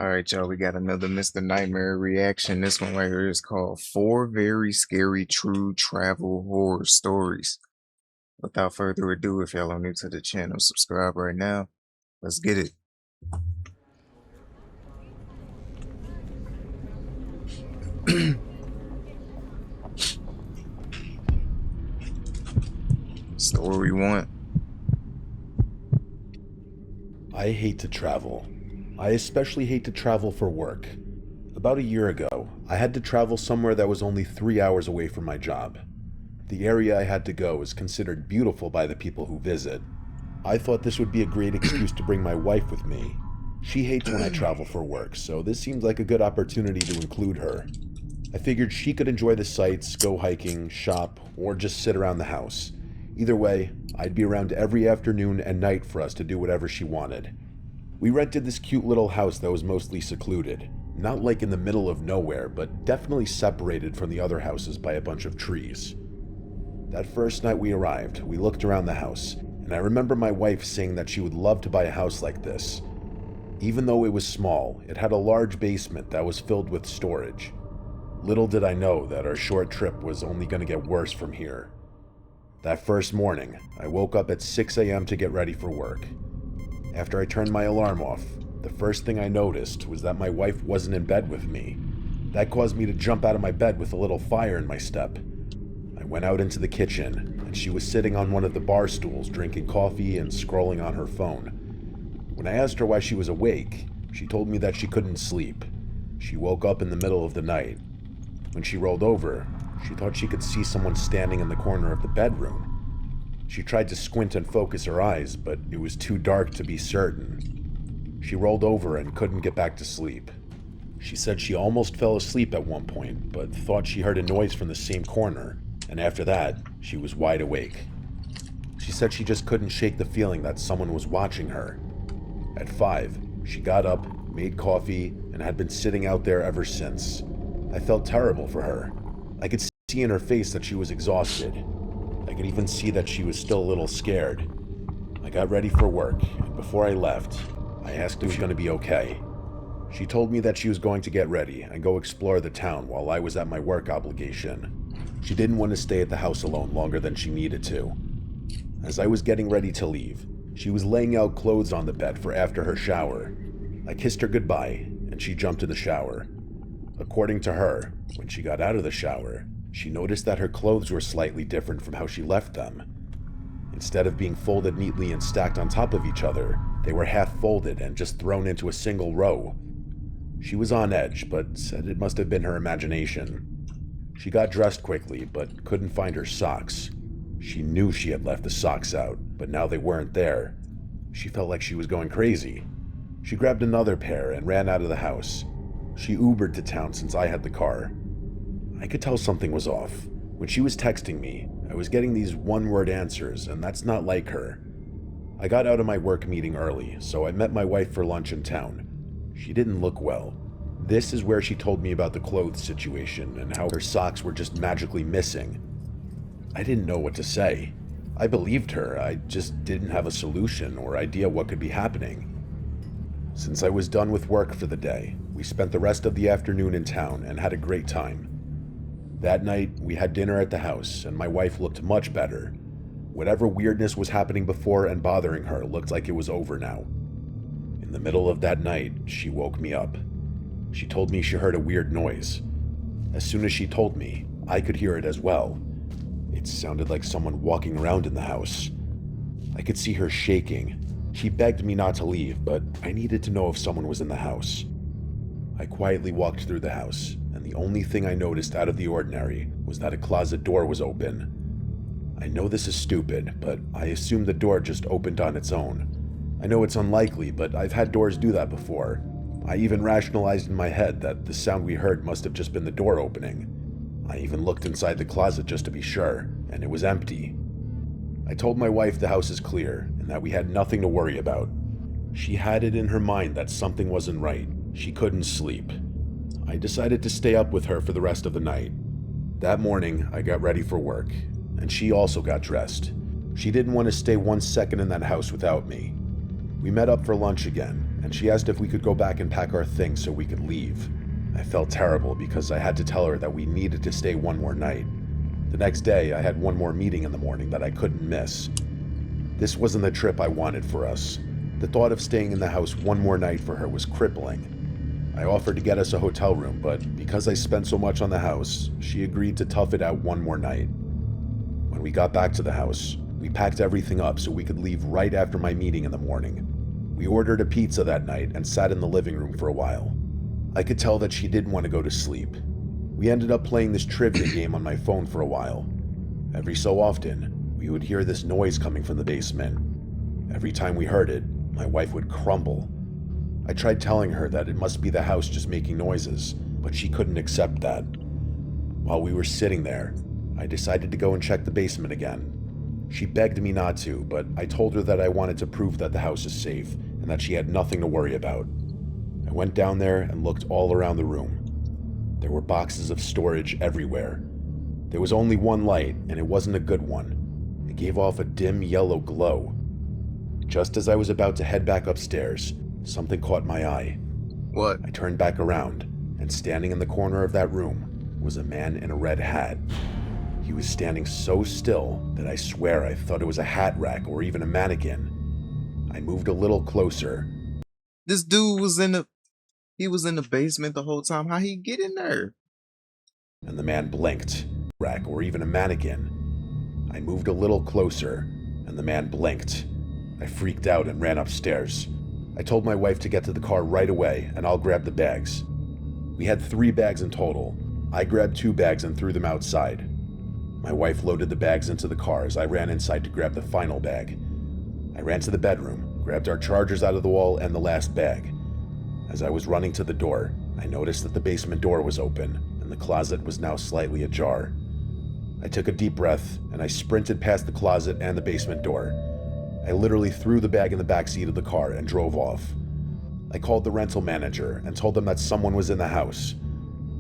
All right, y'all, we got another Mr. Nightmare reaction. This one right here is called Four Very Scary True Travel Horror Stories. Without further ado, if y'all are new to the channel, subscribe right now. Let's get it. Story one. I hate to travel. I especially hate to travel for work. About a year ago, I had to travel somewhere that was only 3 hours away from my job. The area I had to go is considered beautiful by the people who visit. I thought this would be a great excuse to bring my wife with me. She hates when I travel for work, so this seemed like a good opportunity to include her. I figured she could enjoy the sights, go hiking, shop, or just sit around the house. Either way, I'd be around every afternoon and night for us to do whatever she wanted. We rented this cute little house that was mostly secluded. Not like in the middle of nowhere, but definitely separated from the other houses by a bunch of trees. That first night we arrived, we looked around the house, and I remember my wife saying that she would love to buy a house like this. Even though it was small, it had a large basement that was filled with storage. Little did I know that our short trip was only going to get worse from here. That first morning, I woke up at 6 a.m. to get ready for work. After I turned my alarm off, the first thing I noticed was that my wife wasn't in bed with me. That caused me to jump out of my bed with a little fire in my step. I went out into the kitchen, and she was sitting on one of the bar stools drinking coffee and scrolling on her phone. When I asked her why she was awake, she told me that she couldn't sleep. She woke up in the middle of the night. When she rolled over, she thought she could see someone standing in the corner of the bedroom. She tried to squint and focus her eyes, but it was too dark to be certain. She rolled over and couldn't get back to sleep. She said she almost fell asleep at one point, but thought she heard a noise from the same corner, and after that, she was wide awake. She said she just couldn't shake the feeling that someone was watching her. At 5, she got up, made coffee, and had been sitting out there ever since. I felt terrible for her. I could see in her face that she was exhausted. I could even see that she was still a little scared. I got ready for work, and before I left, I asked if she was going to be okay. She told me that she was going to get ready and go explore the town while I was at my work obligation. She didn't want to stay at the house alone longer than she needed to. As I was getting ready to leave, she was laying out clothes on the bed for after her shower. I kissed her goodbye, and she jumped in the shower. According to her, when she got out of the shower, she noticed that her clothes were slightly different from how she left them. Instead of being folded neatly and stacked on top of each other, they were half folded and just thrown into a single row. She was on edge, but said it must have been her imagination. She got dressed quickly, but couldn't find her socks. She knew she had left the socks out, but now they weren't there. She felt like she was going crazy. She grabbed another pair and ran out of the house. She Ubered to town since I had the car. I could tell something was off. When she was texting me, I was getting these one-word answers, and that's not like her. I got out of my work meeting early, so I met my wife for lunch in town. She didn't look well. This is where she told me about the clothes situation and how her socks were just magically missing. I didn't know what to say. I believed her, I just didn't have a solution or idea what could be happening. Since I was done with work for the day, we spent the rest of the afternoon in town and had a great time. That night, we had dinner at the house, and my wife looked much better. Whatever weirdness was happening before and bothering her looked like it was over now. In the middle of that night, she woke me up. She told me she heard a weird noise. As soon as she told me, I could hear it as well. It sounded like someone walking around in the house. I could see her shaking. She begged me not to leave, but I needed to know if someone was in the house. I quietly walked through the house, and the only thing I noticed out of the ordinary was that a closet door was open. I know this is stupid, but I assumed the door just opened on its own. I know it's unlikely, but I've had doors do that before. I even rationalized in my head that the sound we heard must have just been the door opening. I even looked inside the closet just to be sure, and it was empty. I told my wife the house is clear and that we had nothing to worry about. She had it in her mind that something wasn't right. She couldn't sleep. I decided to stay up with her for the rest of the night. That morning, I got ready for work, and she also got dressed. She didn't want to stay 1 second in that house without me. We met up for lunch again, and she asked if we could go back and pack our things so we could leave. I felt terrible because I had to tell her that we needed to stay one more night. The next day, I had one more meeting in the morning that I couldn't miss. This wasn't the trip I wanted for us. The thought of staying in the house one more night for her was crippling. I offered to get us a hotel room, but because I spent so much on the house, she agreed to tough it out one more night. When we got back to the house, we packed everything up so we could leave right after my meeting in the morning. We ordered a pizza that night and sat in the living room for a while. I could tell that she didn't want to go to sleep. We ended up playing this trivia game on my phone for a while. Every so often, we would hear this noise coming from the basement. Every time we heard it, my wife would crumble. I tried telling her that it must be the house just making noises, but she couldn't accept that. While we were sitting there, I decided to go and check the basement again. She begged me not to, but I told her that I wanted to prove that the house is safe and that she had nothing to worry about. I went down there and looked all around the room. There were boxes of storage everywhere. There was only one light, and it wasn't a good one. It gave off a dim yellow glow. Just as I was about to head back upstairs, something caught my eye. What? I turned back around, and standing in the corner of that room was a man in a red hat. He was standing so still that I swear I thought it was a hat rack or even a mannequin. I moved a little closer. This dude was in the basement the whole time. How he get in there? And the man blinked. Rack or even a mannequin. I moved a little closer, and the man blinked. I freaked out and ran upstairs. I told my wife to get to the car right away, and I'll grab the bags. We had 3 bags in total. I grabbed 2 bags and threw them outside. My wife loaded the bags into the car as I ran inside to grab the final bag. I ran to the bedroom, grabbed our chargers out of the wall and the last bag. As I was running to the door, I noticed that the basement door was open, and the closet was now slightly ajar. I took a deep breath, and I sprinted past the closet and the basement door. I literally threw the bag in the back seat of the car and drove off. I called the rental manager and told them that someone was in the house.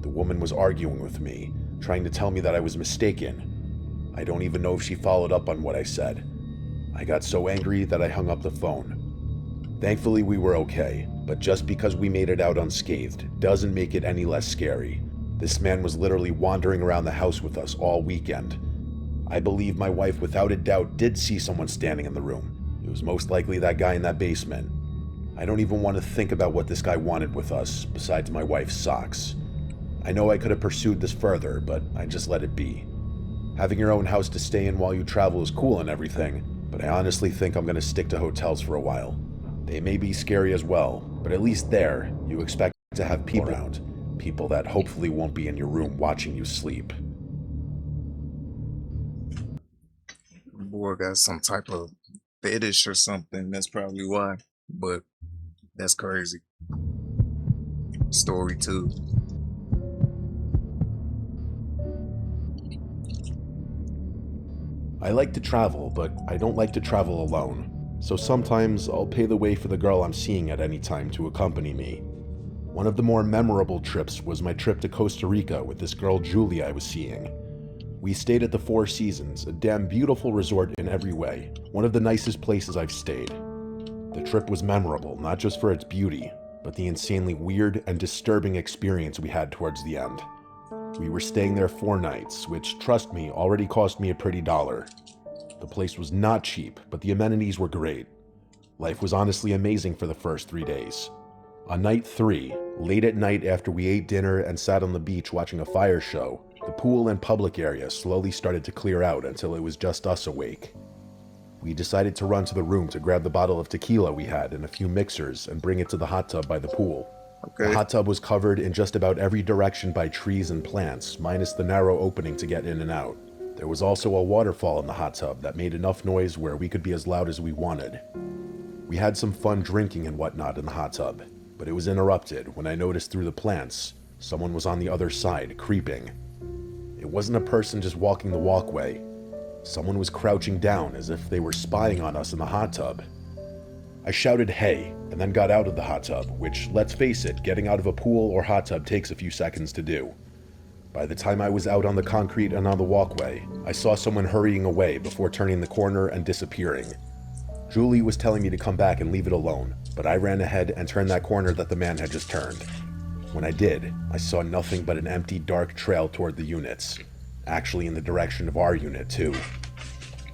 The woman was arguing with me, trying to tell me that I was mistaken. I don't even know if she followed up on what I said. I got so angry that I hung up the phone. Thankfully, we were okay, but just because we made it out unscathed doesn't make it any less scary. This man was literally wandering around the house with us all weekend. I believe my wife without a doubt did see someone standing in the room. It was most likely that guy in that basement. I don't even want to think about what this guy wanted with us, besides my wife's socks. I know I could have pursued this further, but I just let it be. Having your own house to stay in while you travel is cool and everything, but I honestly think I'm going to stick to hotels for a while. They may be scary as well, but at least there, you expect to have people around. People that hopefully won't be in your room watching you sleep. Boy got some type of fetish or something. That's probably why. But that's crazy. Story 2. I like to travel, but I don't like to travel alone. So sometimes I'll pay the way for the girl I'm seeing at any time to accompany me. One of the more memorable trips was my trip to Costa Rica with this girl Julie I was seeing. We stayed at the Four Seasons, a damn beautiful resort in every way, one of the nicest places I've stayed. The trip was memorable, not just for its beauty, but the insanely weird and disturbing experience we had towards the end. We were staying there 4 nights, which, trust me, already cost me a pretty dollar. The place was not cheap, but the amenities were great. Life was honestly amazing for the first 3 days. On night 3, late at night after we ate dinner and sat on the beach watching a fire show, the pool and public area slowly started to clear out until it was just us awake. We decided to run to the room to grab the bottle of tequila we had and a few mixers and bring it to the hot tub by the pool. Okay. The hot tub was covered in just about every direction by trees and plants, minus the narrow opening to get in and out. There was also a waterfall in the hot tub that made enough noise where we could be as loud as we wanted. We had some fun drinking and whatnot in the hot tub, but it was interrupted when I noticed through the plants someone was on the other side, creeping. It wasn't a person just walking the walkway. Someone was crouching down as if they were spying on us in the hot tub. I shouted hey, and then got out of the hot tub, which, let's face it, getting out of a pool or hot tub takes a few seconds to do. By the time I was out on the concrete and on the walkway, I saw someone hurrying away before turning the corner and disappearing. Julie was telling me to come back and leave it alone, but I ran ahead and turned that corner that the man had just turned. When I did, I saw nothing but an empty, dark trail toward the units. Actually in the direction of our unit, too.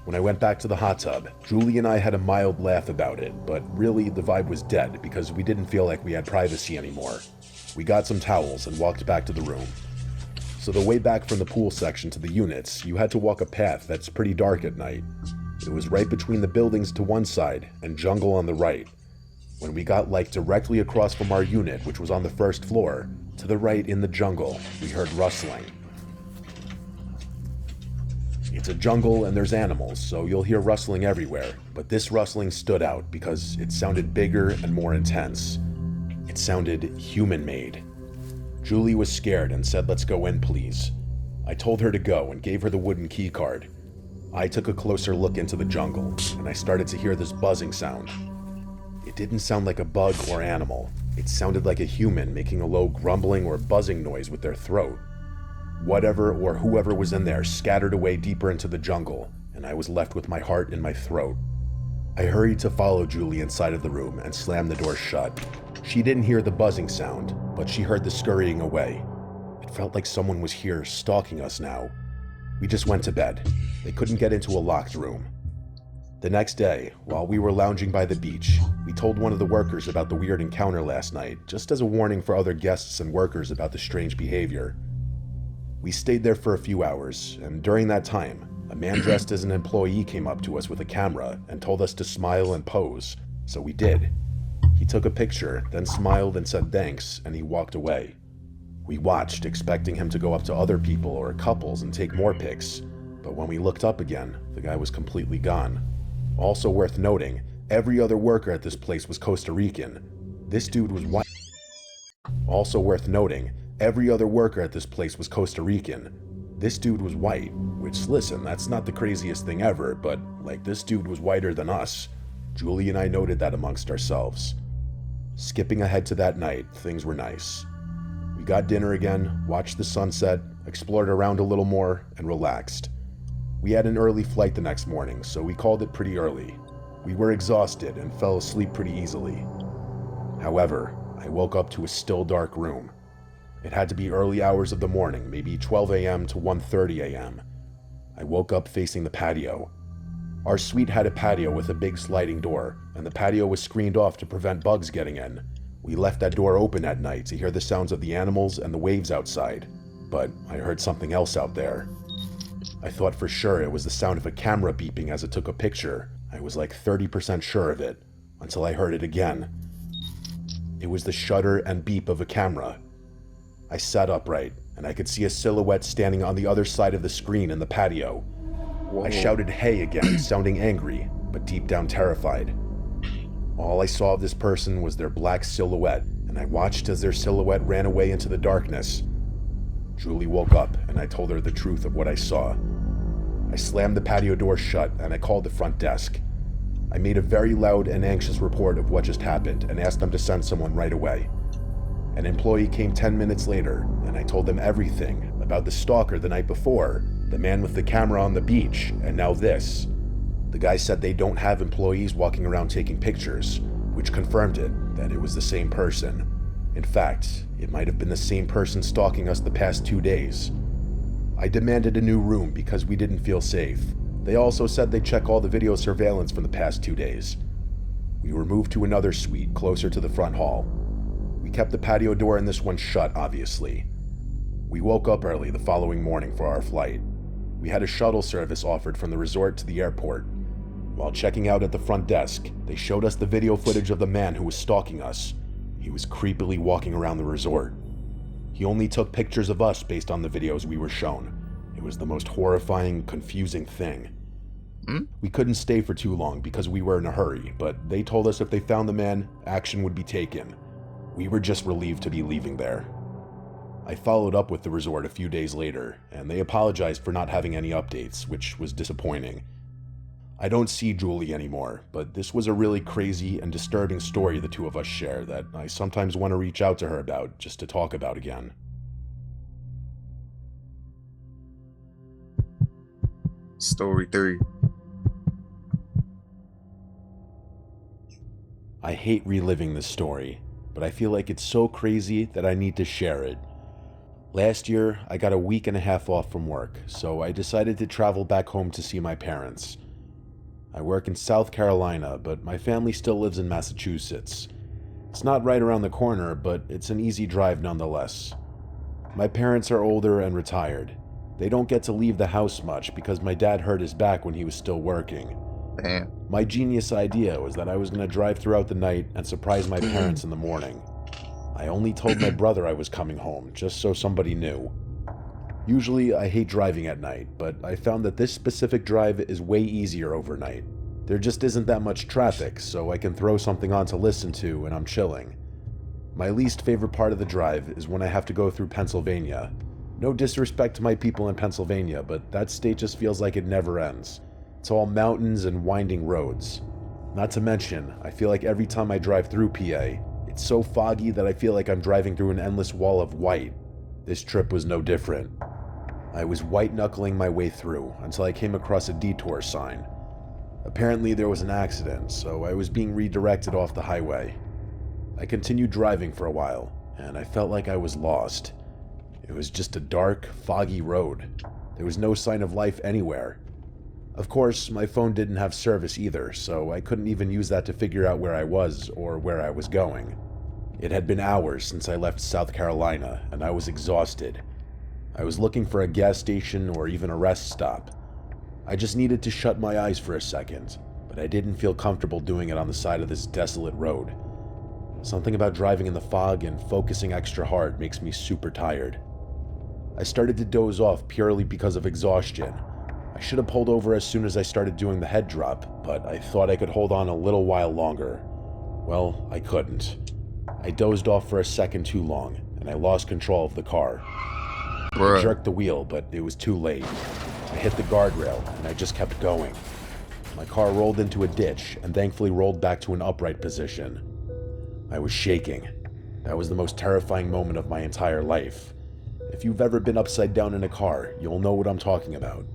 When I went back to the hot tub, Julie and I had a mild laugh about it, but really the vibe was dead because we didn't feel like we had privacy anymore. We got some towels and walked back to the room. So the way back from the pool section to the units, you had to walk a path that's pretty dark at night. It was right between the buildings to one side and jungle on the right. When we got like directly across from our unit, which was on the first floor, to the right in the jungle, we heard rustling. It's a jungle and there's animals, so you'll hear rustling everywhere, but this rustling stood out because it sounded bigger and more intense. It sounded human-made. Julie was scared and said, "Let's go in, please." I told her to go and gave her the wooden key card. I took a closer look into the jungle, and I started to hear this buzzing sound. It didn't sound like a bug or animal. It sounded like a human making a low grumbling or buzzing noise with their throat. Whatever or whoever was in there scattered away deeper into the jungle, and I was left with my heart in my throat. I hurried to follow Julie inside of the room and slammed the door shut. She didn't hear the buzzing sound, but she heard the scurrying away. It felt like someone was here stalking us now. We just went to bed. They couldn't get into a locked room. The next day, while we were lounging by the beach, we told one of the workers about the weird encounter last night, just as a warning for other guests and workers about the strange behavior. We stayed there for a few hours, and during that time, a man dressed as an employee came up to us with a camera and told us to smile and pose, so we did. He took a picture, then smiled and said thanks, and he walked away. We watched, expecting him to go up to other people or couples and take more pics, but when we looked up again, the guy was completely gone. Also worth noting, every other worker at this place was Costa Rican. This dude was white. Also worth noting, every other worker at this place was Costa Rican. This dude was white, which, listen, that's not the craziest thing ever, but, like, this dude was whiter than us. Julie and I noted that amongst ourselves. Skipping ahead to that night, things were nice. We got dinner again, watched the sunset, explored around a little more, and relaxed. We had an early flight the next morning, so we called it pretty early. We were exhausted and fell asleep pretty easily. However, I woke up to a still dark room. It had to be early hours of the morning, maybe 12 a.m. to 1:30 a.m. I woke up facing the patio. Our suite had a patio with a big sliding door, and the patio was screened off to prevent bugs getting in. We left that door open at night to hear the sounds of the animals and the waves outside, but I heard something else out there. I thought for sure it was the sound of a camera beeping as it took a picture. I was like 30% sure of it, until I heard it again. It was the shutter and beep of a camera. I sat upright, and I could see a silhouette standing on the other side of the screen in the patio. Whoa. I shouted hey again, sounding angry, but deep down terrified. All I saw of this person was their black silhouette, and I watched as their silhouette ran away into the darkness. Julie woke up, and I told her the truth of what I saw. I slammed the patio door shut, and I called the front desk. I made a very loud and anxious report of what just happened and asked them to send someone right away. An employee came 10 minutes later, and I told them everything about the stalker the night before, the man with the camera on the beach, and now this. The guy said they don't have employees walking around taking pictures, which confirmed that it was the same person. In fact, it might have been the same person stalking us the past 2 days. I demanded a new room because we didn't feel safe. They also said they'd check all the video surveillance from the past 2 days. We were moved to another suite closer to the front hall. We kept the patio door in this one shut, obviously. We woke up early the following morning for our flight. We had a shuttle service offered from the resort to the airport. While checking out at the front desk, they showed us the video footage of the man who was stalking us. He was creepily walking around the resort. He only took pictures of us based on the videos we were shown. It was the most horrifying, confusing thing. We couldn't stay for too long because we were in a hurry, but they told us if they found the man, action would be taken. We were just relieved to be leaving there. I followed up with the resort a few days later, and they apologized for not having any updates, which was disappointing. I don't see Julie anymore, but this was a really crazy and disturbing story the two of us share that I sometimes want to reach out to her about just to talk about again. Story 3. I hate reliving this story, but I feel like it's so crazy that I need to share it. Last year, I got a week and a half off from work, so I decided to travel back home to see my parents. I work in South Carolina, but my family still lives in Massachusetts. It's not right around the corner, but it's an easy drive nonetheless. My parents are older and retired. They don't get to leave the house much because my dad hurt his back when he was still working. Damn. My genius idea was that I was going to drive throughout the night and surprise my parents in the morning. I only told my brother I was coming home, just so somebody knew. Usually, I hate driving at night, but I found that this specific drive is way easier overnight. There just isn't that much traffic, so I can throw something on to listen to and I'm chilling. My least favorite part of the drive is when I have to go through Pennsylvania. No disrespect to my people in Pennsylvania, but that state just feels like it never ends. It's all mountains and winding roads. Not to mention, I feel like every time I drive through PA, it's so foggy that I feel like I'm driving through an endless wall of white. This trip was no different. I was white-knuckling my way through until I came across a detour sign. Apparently there was an accident, so I was being redirected off the highway. I continued driving for a while, and I felt like I was lost. It was just a dark, foggy road. There was no sign of life anywhere. Of course, my phone didn't have service either, so I couldn't even use that to figure out where I was or where I was going. It had been hours since I left South Carolina, and I was exhausted. I was looking for a gas station or even a rest stop. I just needed to shut my eyes for a second, but I didn't feel comfortable doing it on the side of this desolate road. Something about driving in the fog and focusing extra hard makes me super tired. I started to doze off purely because of exhaustion. I should have pulled over as soon as I started doing the head drop, but I thought I could hold on a little while longer. Well, I couldn't. I dozed off for a second too long, and I lost control of the car. I jerked the wheel, but it was too late. I hit the guardrail, and I just kept going. My car rolled into a ditch, and thankfully rolled back to an upright position. I was shaking. That was the most terrifying moment of my entire life. If you've ever been upside down in a car, you'll know what I'm talking about.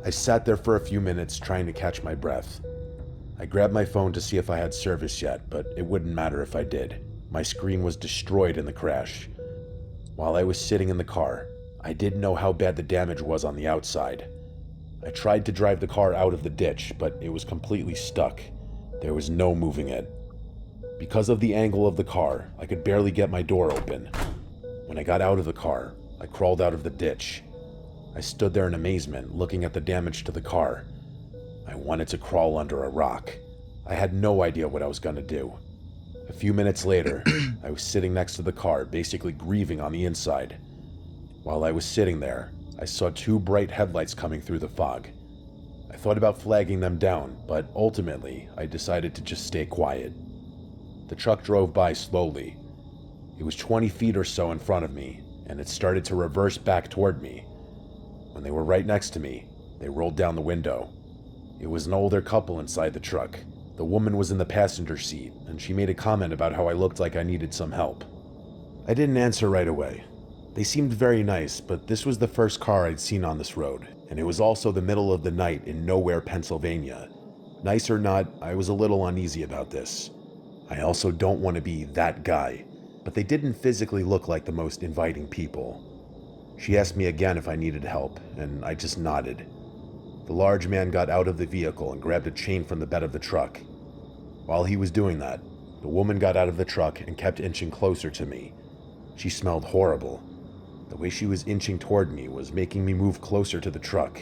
I sat there for a few minutes trying to catch my breath. I grabbed my phone to see if I had service yet, but it wouldn't matter if I did. My screen was destroyed in the crash. While I was sitting in the car, I didn't know how bad the damage was on the outside. I tried to drive the car out of the ditch, but it was completely stuck. There was no moving it. Because of the angle of the car, I could barely get my door open. When I got out of the car, I crawled out of the ditch. I stood there in amazement, looking at the damage to the car. I wanted to crawl under a rock. I had no idea what I was going to do. A few minutes later, I was sitting next to the car, basically grieving on the inside. While I was sitting there, I saw two bright headlights coming through the fog. I thought about flagging them down, but ultimately, I decided to just stay quiet. The truck drove by slowly. It was 20 feet or so in front of me, and it started to reverse back toward me. When they were right next to me, they rolled down the window. It was an older couple inside the truck. The woman was in the passenger seat, and she made a comment about how I looked like I needed some help. I didn't answer right away. They seemed very nice, but this was the first car I'd seen on this road, and it was also the middle of the night in nowhere, Pennsylvania. Nice or not, I was a little uneasy about this. I also don't want to be that guy, but they didn't physically look like the most inviting people. She asked me again if I needed help, and I just nodded. The large man got out of the vehicle and grabbed a chain from the bed of the truck. While he was doing that, the woman got out of the truck and kept inching closer to me. She smelled horrible. The way she was inching toward me was making me move closer to the truck.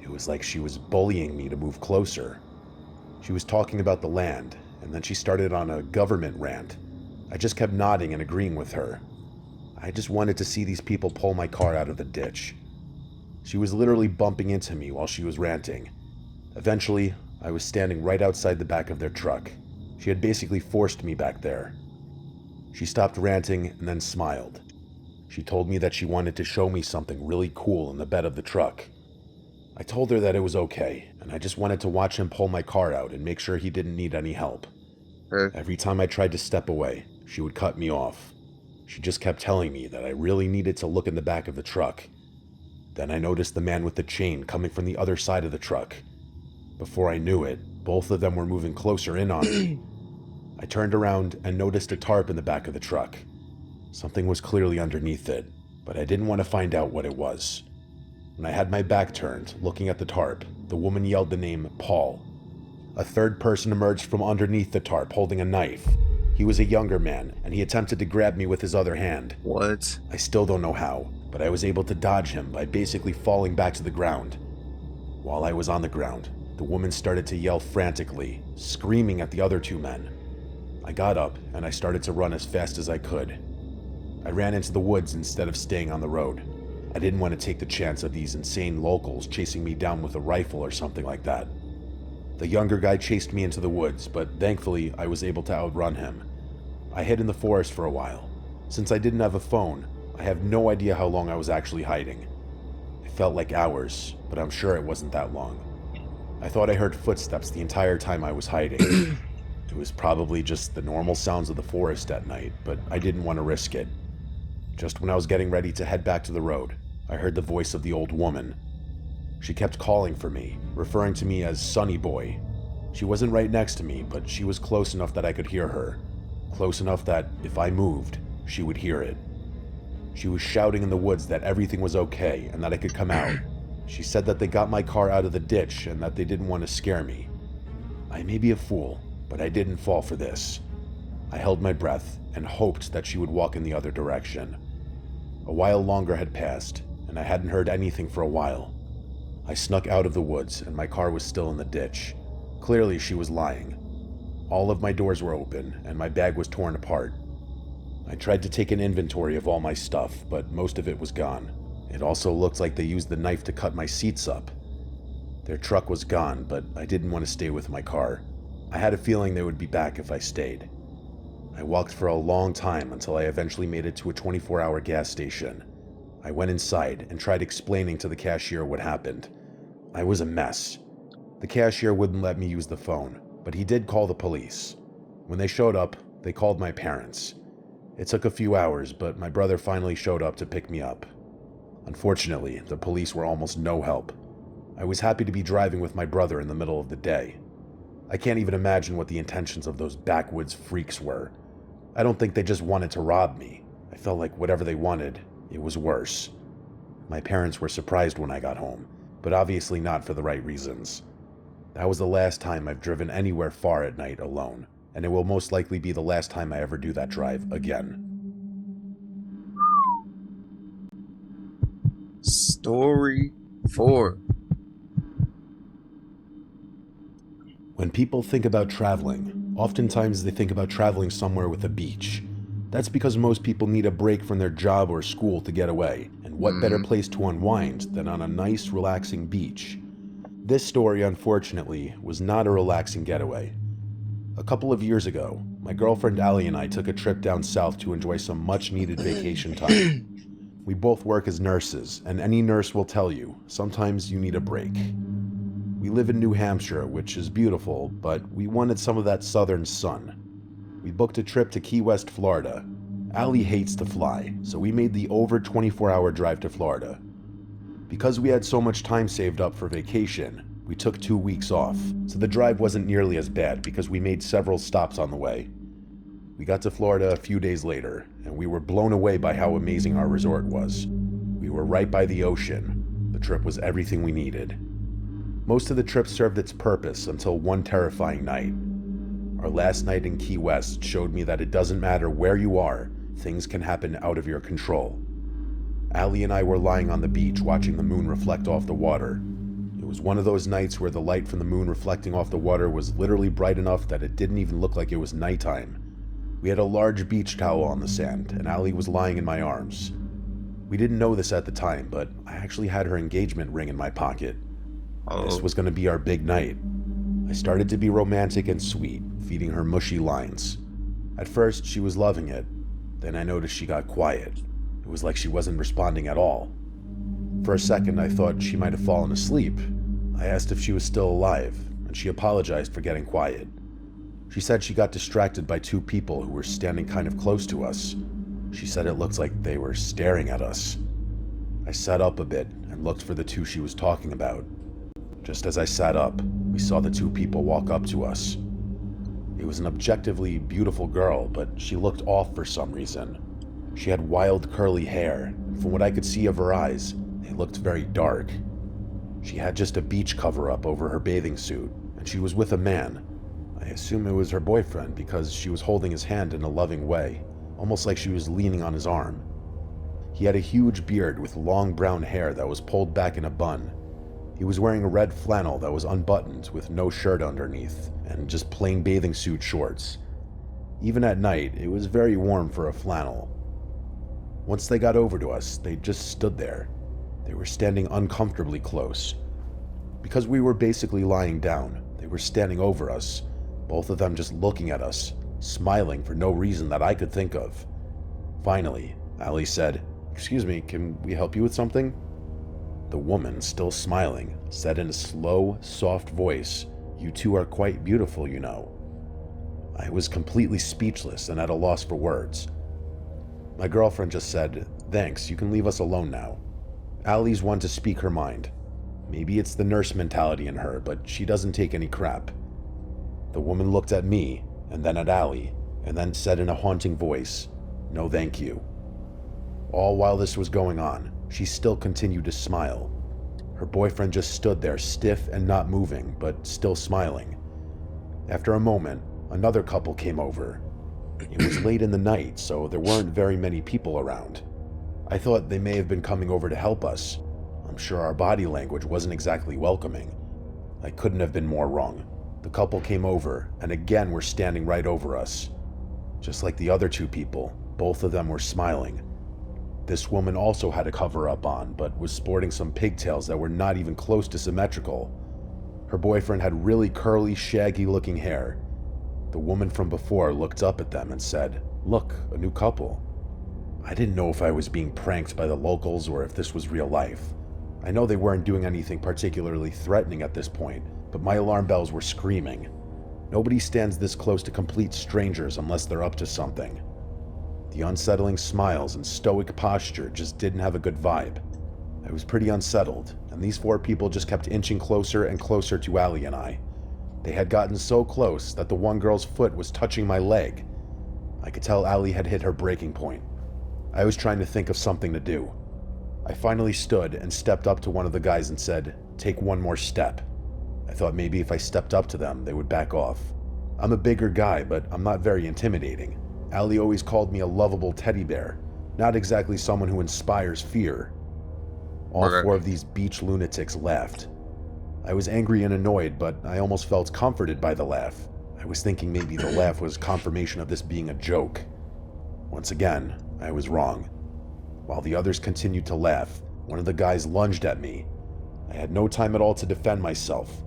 It was like she was bullying me to move closer. She was talking about the land, and then she started on a government rant. I just kept nodding and agreeing with her. I just wanted to see these people pull my car out of the ditch. She was literally bumping into me while she was ranting. Eventually, I was standing right outside the back of their truck. She had basically forced me back there. She stopped ranting and then smiled. She told me that she wanted to show me something really cool in the bed of the truck. I told her that it was okay, and I just wanted to watch him pull my car out and make sure he didn't need any help. Every time I tried to step away, she would cut me off. She just kept telling me that I really needed to look in the back of the truck. Then I noticed the man with the chain coming from the other side of the truck. Before I knew it, both of them were moving closer in on me. I turned around and noticed a tarp in the back of the truck. Something was clearly underneath it, but I didn't want to find out what it was. When I had my back turned, looking at the tarp, the woman yelled the name Paul. A third person emerged from underneath the tarp holding a knife. He was a younger man, and he attempted to grab me with his other hand. What? I still don't know how, but I was able to dodge him by basically falling back to the ground. While I was on the ground, the woman started to yell frantically, screaming at the other two men. I got up and I started to run as fast as I could. I ran into the woods instead of staying on the road. I didn't want to take the chance of these insane locals chasing me down with a rifle or something like that. The younger guy chased me into the woods, but thankfully I was able to outrun him. I hid in the forest for a while. Since I didn't have a phone, I have no idea how long I was actually hiding. It felt like hours, but I'm sure it wasn't that long. I thought I heard footsteps the entire time I was hiding. It was probably just the normal sounds of the forest at night, but I didn't want to risk it. Just when I was getting ready to head back to the road, I heard the voice of the old woman. She kept calling for me, referring to me as Sonny Boy. She wasn't right next to me, but she was close enough that I could hear her. Close enough that if I moved, she would hear it. She was shouting in the woods that everything was okay and that I could come out. She said that they got my car out of the ditch and that they didn't want to scare me. I may be a fool, but I didn't fall for this. I held my breath and hoped that she would walk in the other direction. A while longer had passed, and I hadn't heard anything for a while. I snuck out of the woods, and my car was still in the ditch. Clearly, she was lying. All of my doors were open, and my bag was torn apart. I tried to take an inventory of all my stuff, but most of it was gone. It also looked like they used the knife to cut my seats up. Their truck was gone, but I didn't want to stay with my car. I had a feeling they would be back if I stayed. I walked for a long time until I eventually made it to a 24-hour gas station. I went inside and tried explaining to the cashier what happened. I was a mess. The cashier wouldn't let me use the phone, but he did call the police. When they showed up, they called my parents. It took a few hours, but my brother finally showed up to pick me up. Unfortunately, the police were almost no help. I was happy to be driving with my brother in the middle of the day. I can't even imagine what the intentions of those backwoods freaks were. I don't think they just wanted to rob me. I felt like whatever they wanted, it was worse. My parents were surprised when I got home, but obviously not for the right reasons. That was the last time I've driven anywhere far at night alone, and it will most likely be the last time I ever do that drive again. Story 4. When people think about traveling, oftentimes they think about traveling somewhere with a beach. That's because most people need a break from their job or school to get away, and what better place to unwind than on a nice, relaxing beach? This story, unfortunately, was not a relaxing getaway. A couple of years ago, my girlfriend Allie and I took a trip down south to enjoy some much-needed vacation time. We both work as nurses, and any nurse will tell you, sometimes you need a break. We live in New Hampshire, which is beautiful, but we wanted some of that southern sun. We booked a trip to Key West, Florida. Allie hates to fly, so we made the over 24-hour drive to Florida. Because we had so much time saved up for vacation, we took 2 weeks off, so the drive wasn't nearly as bad because we made several stops on the way. We got to Florida a few days later, and we were blown away by how amazing our resort was. We were right by the ocean. The trip was everything we needed. Most of the trip served its purpose until one terrifying night. Our last night in Key West showed me that it doesn't matter where you are, things can happen out of your control. Allie and I were lying on the beach watching the moon reflect off the water. It was one of those nights where the light from the moon reflecting off the water was literally bright enough that it didn't even look like it was nighttime. We had a large beach towel on the sand, and Allie was lying in my arms. We didn't know this at the time, but I actually had her engagement ring in my pocket. This was going to be our big night. I started to be romantic and sweet, feeding her mushy lines. At first, she was loving it. Then I noticed she got quiet. It was like she wasn't responding at all. For a second, I thought she might have fallen asleep. I asked if she was still alive, and she apologized for getting quiet. She said she got distracted by two people who were standing kind of close to us. She said it looked like they were staring at us. I sat up a bit and looked for the two she was talking about. Just as I sat up, we saw the two people walk up to us. It was an objectively beautiful girl, but she looked off for some reason. She had wild curly hair, and from what I could see of her eyes, they looked very dark. She had just a beach cover-up over her bathing suit, and she was with a man. I assume it was her boyfriend because she was holding his hand in a loving way, almost like she was leaning on his arm. He had a huge beard with long brown hair that was pulled back in a bun. He was wearing a red flannel that was unbuttoned with no shirt underneath, and just plain bathing suit shorts. Even at night, it was very warm for a flannel. Once they got over to us, they just stood there. They were standing uncomfortably close. Because we were basically lying down, they were standing over us, both of them just looking at us, smiling for no reason that I could think of. Finally, Ali said, "Excuse me, can we help you with something?" The woman, still smiling, said in a slow, soft voice, "You two are quite beautiful, you know." I was completely speechless and at a loss for words. My girlfriend just said, "Thanks, you can leave us alone now." Allie's one to speak her mind. Maybe it's the nurse mentality in her, but she doesn't take any crap. The woman looked at me, and then at Allie, and then said in a haunting voice, "No thank you." All while this was going on, she still continued to smile. Her boyfriend just stood there stiff and not moving, but still smiling. After a moment, another couple came over. It was late in the night, so there weren't very many people around. I thought they may have been coming over to help us. I'm sure our body language wasn't exactly welcoming. I couldn't have been more wrong. The couple came over, and again were standing right over us. Just like the other two people, both of them were smiling. This woman also had a cover-up on, but was sporting some pigtails that were not even close to symmetrical. Her boyfriend had really curly, shaggy-looking hair. The woman from before looked up at them and said, "Look, a new couple." I didn't know if I was being pranked by the locals or if this was real life. I know they weren't doing anything particularly threatening at this point, but my alarm bells were screaming. Nobody stands this close to complete strangers unless they're up to something. The unsettling smiles and stoic posture just didn't have a good vibe. I was pretty unsettled, and these four people just kept inching closer and closer to Allie and I. They had gotten so close that the one girl's foot was touching my leg. I could tell Allie had hit her breaking point. I was trying to think of something to do. I finally stood and stepped up to one of the guys and said, "Take one more step." I thought maybe if I stepped up to them, they would back off. I'm a bigger guy, but I'm not very intimidating. Allie always called me a lovable teddy bear, not exactly someone who inspires fear. All four of these beach lunatics laughed. I was angry and annoyed, but I almost felt comforted by the laugh. I was thinking maybe the laugh was confirmation of this being a joke. Once again, I was wrong. While the others continued to laugh, one of the guys lunged at me. I had no time at all to defend myself.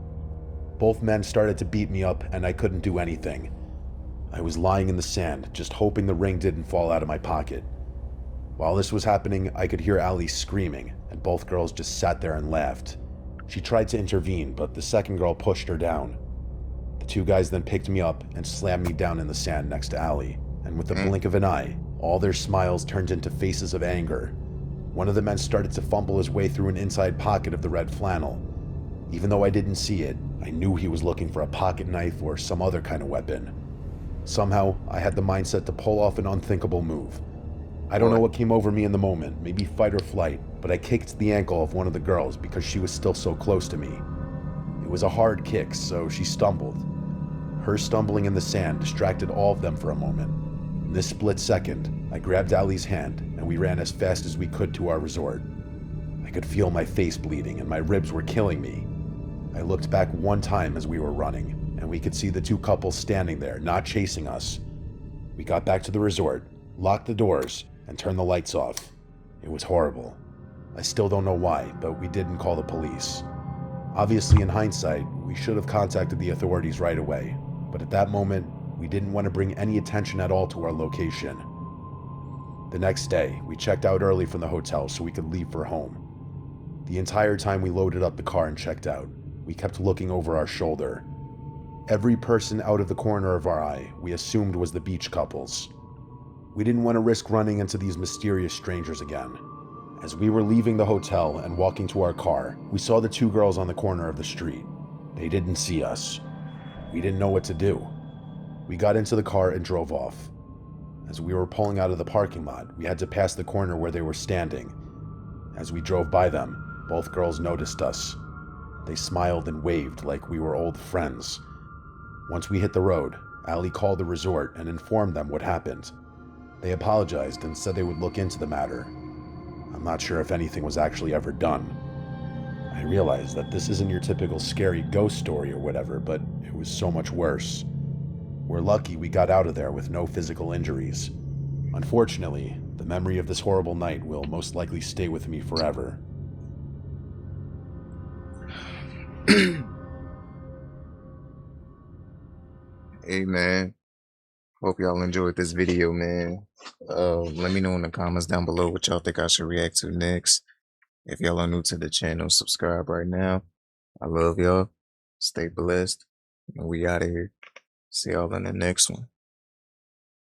Both men started to beat me up, and I couldn't do anything. I was lying in the sand, just hoping the ring didn't fall out of my pocket. While this was happening, I could hear Allie screaming, and both girls just sat there and laughed. She tried to intervene, but the second girl pushed her down. The two guys then picked me up and slammed me down in the sand next to Allie, and with the blink of an eye, all their smiles turned into faces of anger. One of the men started to fumble his way through an inside pocket of the red flannel. Even though I didn't see it, I knew he was looking for a pocket knife or some other kind of weapon. Somehow, I had the mindset to pull off an unthinkable move. I don't know what came over me in the moment, maybe fight or flight, but I kicked the ankle of one of the girls because she was still so close to me. It was a hard kick, so she stumbled. Her stumbling in the sand distracted all of them for a moment. In this split second, I grabbed Allie's hand and we ran as fast as we could to our resort. I could feel my face bleeding and my ribs were killing me. I looked back one time as we were running, and we could see the two couples standing there, not chasing us. We got back to the resort, locked the doors, and turned the lights off. It was horrible. I still don't know why, but we didn't call the police. Obviously, in hindsight, we should have contacted the authorities right away, but at that moment, we didn't want to bring any attention at all to our location. The next day, we checked out early from the hotel so we could leave for home. The entire time we loaded up the car and checked out, we kept looking over our shoulder. Every person out of the corner of our eye we assumed was the beach couples. We didn't want to risk running into these mysterious strangers again. As we were leaving the hotel and walking to our car, we saw the two girls on the corner of the street. They didn't see us. We didn't know what to do. We got into the car and drove off. As we were pulling out of the parking lot, we had to pass the corner where they were standing. As we drove by them, both girls noticed us. They smiled and waved like we were old friends. Once we hit the road, Allie called the resort and informed them what happened. They apologized and said they would look into the matter. I'm not sure if anything was actually ever done. I realized that this isn't your typical scary ghost story or whatever, but it was so much worse. We're lucky we got out of there with no physical injuries. Unfortunately, the memory of this horrible night will most likely stay with me forever. Hey man, hope y'all enjoyed this video, man. Let me know in the comments down below what y'all think I should react to next. If y'all are new to the channel, subscribe right now. I love y'all. Stay blessed. And we out of here. See y'all in the next one.